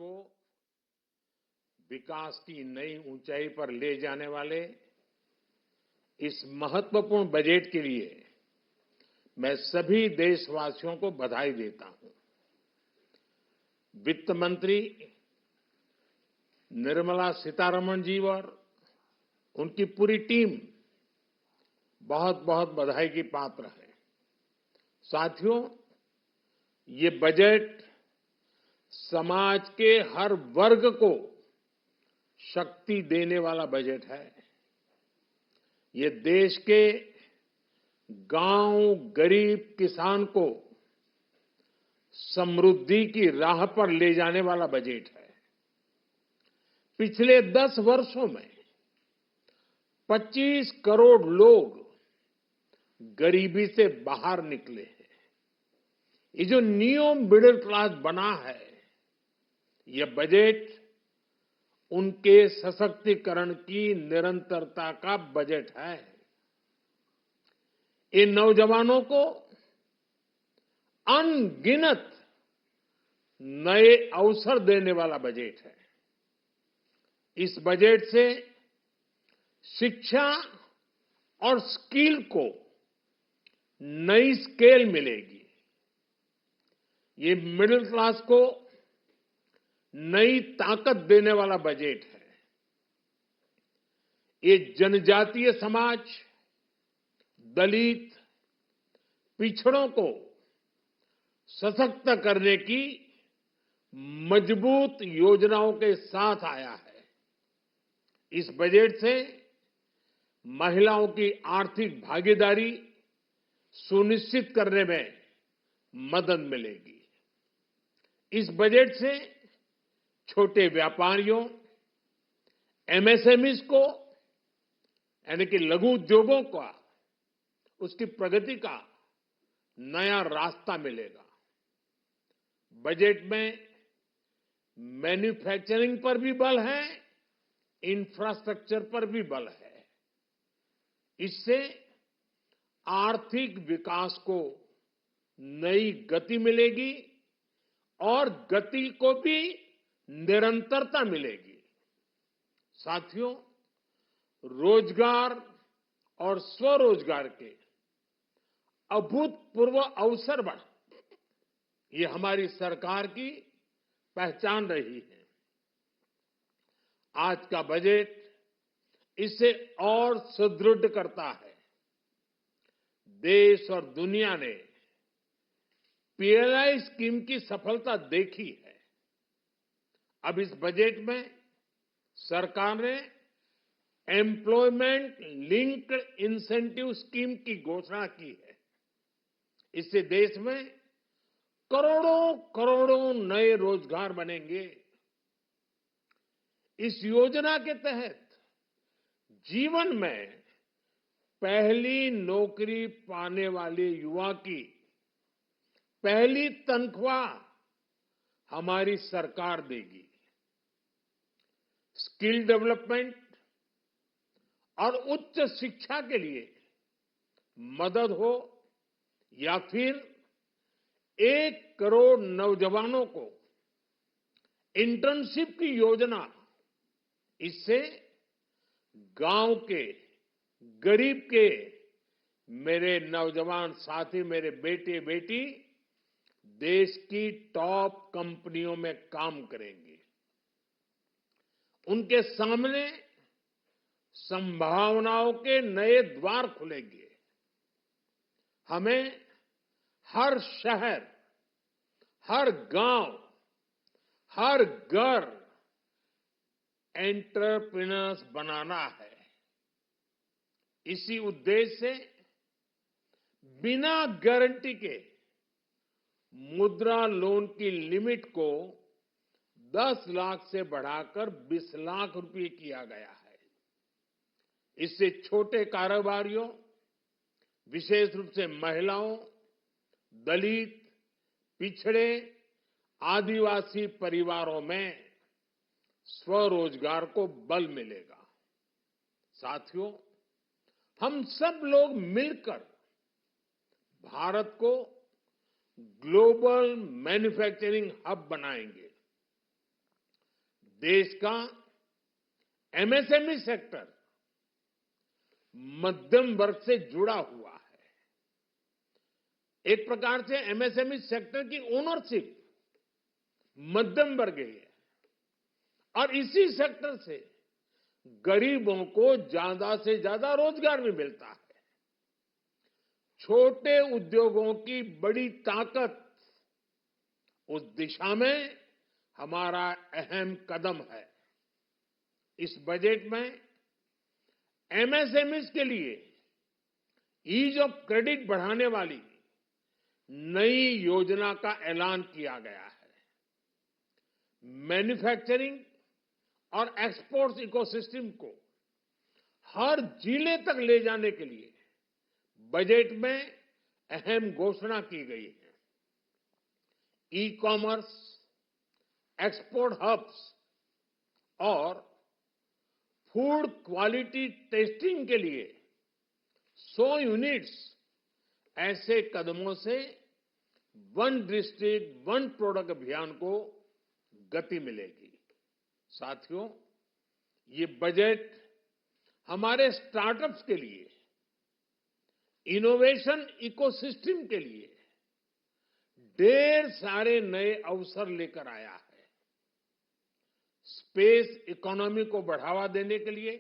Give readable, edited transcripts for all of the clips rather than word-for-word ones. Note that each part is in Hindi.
को विकास की नई ऊंचाई पर ले जाने वाले इस महत्वपूर्ण बजट के लिए मैं सभी देशवासियों को बधाई देता हूं। वित्त मंत्री निर्मला सीतारमण जी और उनकी पूरी टीम बहुत बहुत बधाई की पात्र है। साथियों, ये बजट समाज के हर वर्ग को शक्ति देने वाला बजट है। ये देश के गांव गरीब किसान को समृद्धि की राह पर ले जाने वाला बजट है। पिछले 10 वर्षों में 25 करोड़ लोग गरीबी से बाहर निकले हैं। ये जो न्यू मिडिल क्लास बना है, यह बजट उनके सशक्तिकरण की निरंतरता का बजट है। इन नौजवानों को अनगिनत नए अवसर देने वाला बजट है। इस बजट से शिक्षा और स्किल को नई स्केल मिलेगी। ये मिडिल क्लास को नई ताकत देने वाला बजट है। ये जनजातीय समाज, दलित, पिछड़ों को सशक्त करने की मजबूत योजनाओं के साथ आया है। इस बजट से महिलाओं की आर्थिक भागीदारी सुनिश्चित करने में मदद मिलेगी। इस बजट से छोटे व्यापारियों, एमएसएमईज को यानी कि लघु उद्योगों का उसकी प्रगति का नया रास्ता मिलेगा। बजट में मैन्युफैक्चरिंग पर भी बल है, इंफ्रास्ट्रक्चर पर भी बल है। इससे आर्थिक विकास को नई गति मिलेगी और गति को भी निरंतरता मिलेगी। साथियों, रोजगार और स्वरोजगार के अभूतपूर्व अवसर बढ़ ये हमारी सरकार की पहचान रही है। आज का बजट इसे और सुदृढ़ करता है। देश और दुनिया ने पीएलआई स्कीम की सफलता देखी है। अब इस बजट में सरकार ने एम्प्लॉयमेंट लिंक्ड इंसेंटिव स्कीम की घोषणा की है। इससे देश में करोड़ों करोड़ों नए रोजगार बनेंगे। इस योजना के तहत जीवन में पहली नौकरी पाने वाले युवा की पहली तनख्वाह हमारी सरकार देगी। स्किल डेवलपमेंट और उच्च शिक्षा के लिए मदद हो या फिर 1 करोड़ नौजवानों को इंटर्नशिप की योजना, इससे गांव के गरीब के मेरे नौजवान साथी, मेरे बेटे बेटी देश की टॉप कंपनियों में काम करेंगे। उनके सामने संभावनाओं के नए द्वार खुलेंगे। हमें हर शहर, हर गांव, हर घर एंटरप्रेन्योर्स बनाना है। इसी उद्देश्य से बिना गारंटी के मुद्रा लोन की लिमिट को 10 लाख से बढ़ाकर 20 लाख रुपए किया गया है। इससे छोटे कारोबारियों, विशेष रूप से महिलाओं, दलित, पिछड़े, आदिवासी परिवारों में स्वरोजगार को बल मिलेगा। साथियों, हम सब लोग मिलकर भारत को ग्लोबल मैन्युफैक्चरिंग हब बनाएंगे। देश का एमएसएमई सेक्टर मध्यम वर्ग से जुड़ा हुआ है। एक प्रकार से एमएसएमई सेक्टर की ओनरशिप मध्यम वर्ग की है और इसी सेक्टर से गरीबों को ज्यादा से ज्यादा रोजगार भी मिलता है। छोटे उद्योगों की बड़ी ताकत, उस दिशा में हमारा अहम कदम है। इस बजट में एमएसएमईज के लिए ईज ऑफ क्रेडिट बढ़ाने वाली नई योजना का ऐलान किया गया है। मैन्युफैक्चरिंग और एक्सपोर्ट्स इकोसिस्टम को हर जिले तक ले जाने के लिए बजट में अहम घोषणा की गई है। ई कॉमर्स, एक्सपोर्ट हब्स और फूड क्वालिटी टेस्टिंग के लिए 100 यूनिट्स, ऐसे कदमों से वन डिस्ट्रिक्ट वन प्रोडक्ट अभियान को गति मिलेगी। साथियों, ये बजट हमारे स्टार्टअप्स के लिए, इनोवेशन इकोसिस्टम के लिए ढेर सारे नए अवसर लेकर आया है। स्पेस इकोनॉमी को बढ़ावा देने के लिए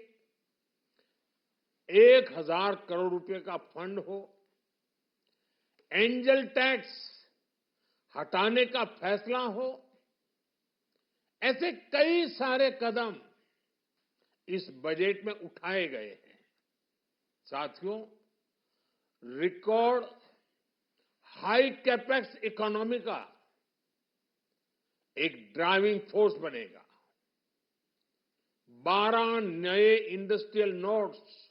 1000 करोड़ रुपए का फंड हो, एंजल टैक्स हटाने का फैसला हो, ऐसे कई सारे कदम इस बजट में उठाए गए हैं। साथियों, रिकॉर्ड हाई कैपेक्स इकोनॉमी का एक ड्राइविंग फोर्स बनेगा। 12 नए इंडस्ट्रियल नोड्स,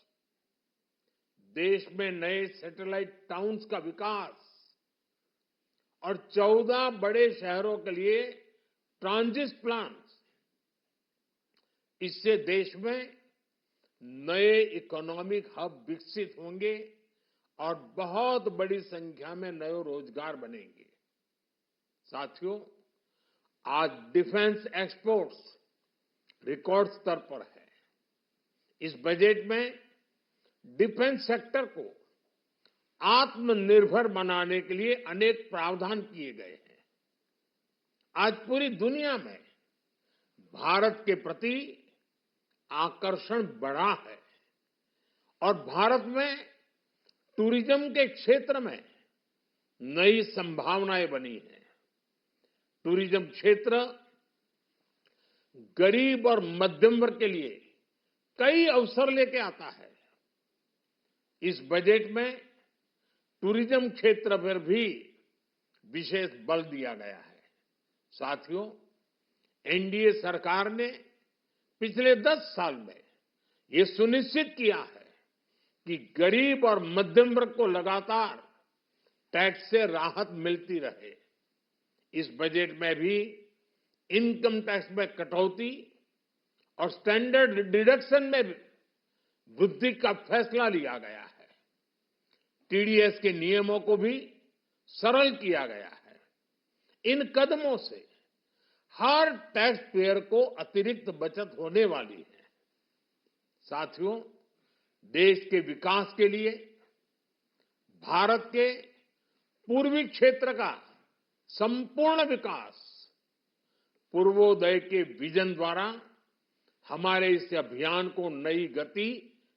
देश में नए सैटेलाइट टाउन्स का विकास और 14 बड़े शहरों के लिए ट्रांजिट प्लान्स, इससे देश में नए इकोनॉमिक हब विकसित होंगे और बहुत बड़ी संख्या में नए रोजगार बनेंगे। साथियों, आज डिफेंस एक्सपोर्ट्स रिकॉर्ड स्तर पर है। इस बजट में डिफेंस सेक्टर को आत्मनिर्भर बनाने के लिए अनेक प्रावधान किए गए हैं। आज पूरी दुनिया में भारत के प्रति आकर्षण बढ़ा है और भारत में टूरिज्म के क्षेत्र में नई संभावनाएं बनी हैं। टूरिज्म क्षेत्र गरीब और मध्यम वर्ग के लिए कई अवसर लेके आता है। इस बजट में टूरिज्म क्षेत्र पर भी विशेष बल दिया गया है। साथियों, एनडीए सरकार ने पिछले 10 साल में ये सुनिश्चित किया है कि गरीब और मध्यम वर्ग को लगातार टैक्स से राहत मिलती रहे। इस बजट में भी इनकम टैक्स में कटौती और स्टैंडर्ड डिडक्शन में भी वृद्धि का फैसला लिया गया है। टीडीएस के नियमों को भी सरल किया गया है। इन कदमों से हर टैक्स पेयर को अतिरिक्त बचत होने वाली है। साथियों, देश के विकास के लिए भारत के पूर्वी क्षेत्र का संपूर्ण विकास पूर्वोदय के विजन द्वारा हमारे इस अभियान को नई गति,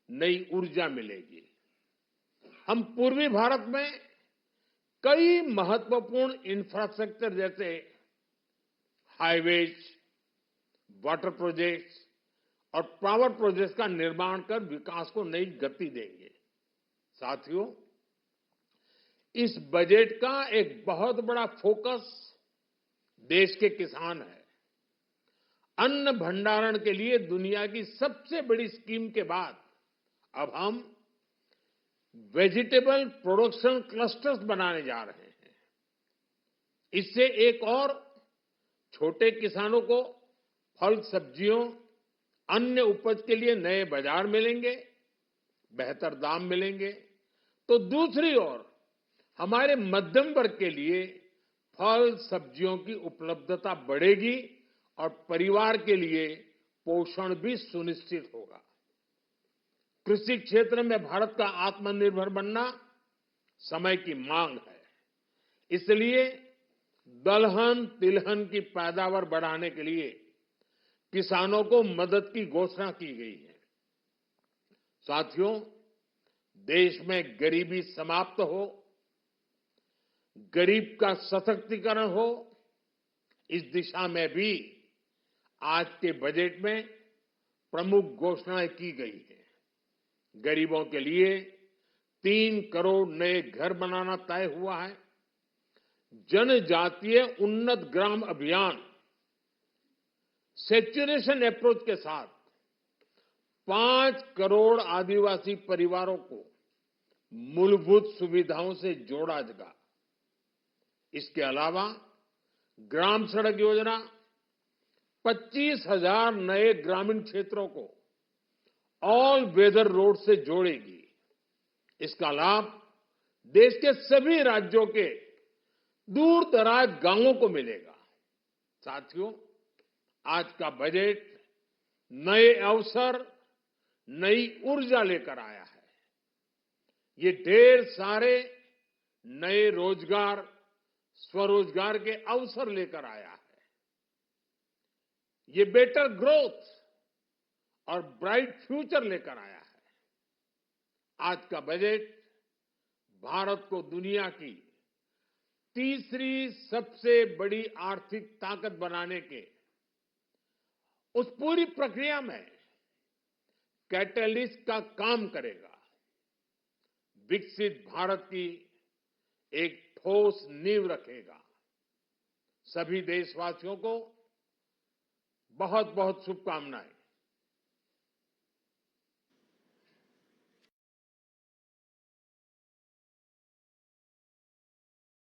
नई ऊर्जा मिलेगी। हम पूर्वी भारत में कई महत्वपूर्ण इंफ्रास्ट्रक्चर जैसे हाईवेज, वाटर प्रोजेक्ट्स और पावर प्रोजेक्ट्स का निर्माण कर विकास को नई गति देंगे। साथियों, इस बजट का एक बहुत बड़ा फोकस देश के किसान है। अन्न भंडारण के लिए दुनिया की सबसे बड़ी स्कीम के बाद अब हम वेजिटेबल प्रोडक्शन क्लस्टर्स बनाने जा रहे हैं। इससे एक और छोटे किसानों को फल, सब्जियों, अन्य उपज के लिए नए बाजार मिलेंगे, बेहतर दाम मिलेंगे। तो दूसरी ओर हमारे मध्यम वर्ग के लिए फल, सब्जियों की उपलब्धता बढ़ेगी और परिवार के लिए पोषण भी सुनिश्चित होगा। कृषि क्षेत्र में भारत का आत्मनिर्भर बनना समय की मांग है। इसलिए दलहन तिलहन की पैदावार बढ़ाने के लिए किसानों को मदद की घोषणा की गई है। साथियों, देश में गरीबी समाप्त हो, गरीब का सशक्तिकरण हो, इस दिशा में भी आज के बजट में प्रमुख घोषणाएं की गई हैं। गरीबों के लिए 3 करोड़ नए घर बनाना तय हुआ है। जनजातीय उन्नत ग्राम अभियान सैचुरेशन अप्रोच के साथ 5 करोड़ आदिवासी परिवारों को मूलभूत सुविधाओं से जोड़ा जाएगा। इसके अलावा ग्राम सड़क योजना 25,000 नए ग्रामीण क्षेत्रों को ऑल वेदर रोड से जोड़ेगी। इसका लाभ देश के सभी राज्यों के दूर दराज गांवों को मिलेगा। साथियों, आज का बजट नए अवसर, नई ऊर्जा लेकर आया है। ये ढेर सारे नए रोजगार, स्वरोजगार के अवसर लेकर आया है। ये बेटर ग्रोथ और ब्राइट फ्यूचर लेकर आया है। आज का बजट भारत को दुनिया की तीसरी सबसे बड़ी आर्थिक ताकत बनाने के उस पूरी प्रक्रिया में कैटलिस्ट का काम करेगा। विकसित भारत की एक ठोस नींव रखेगा। सभी देशवासियों को बहुत बहुत शुभकामनाएं।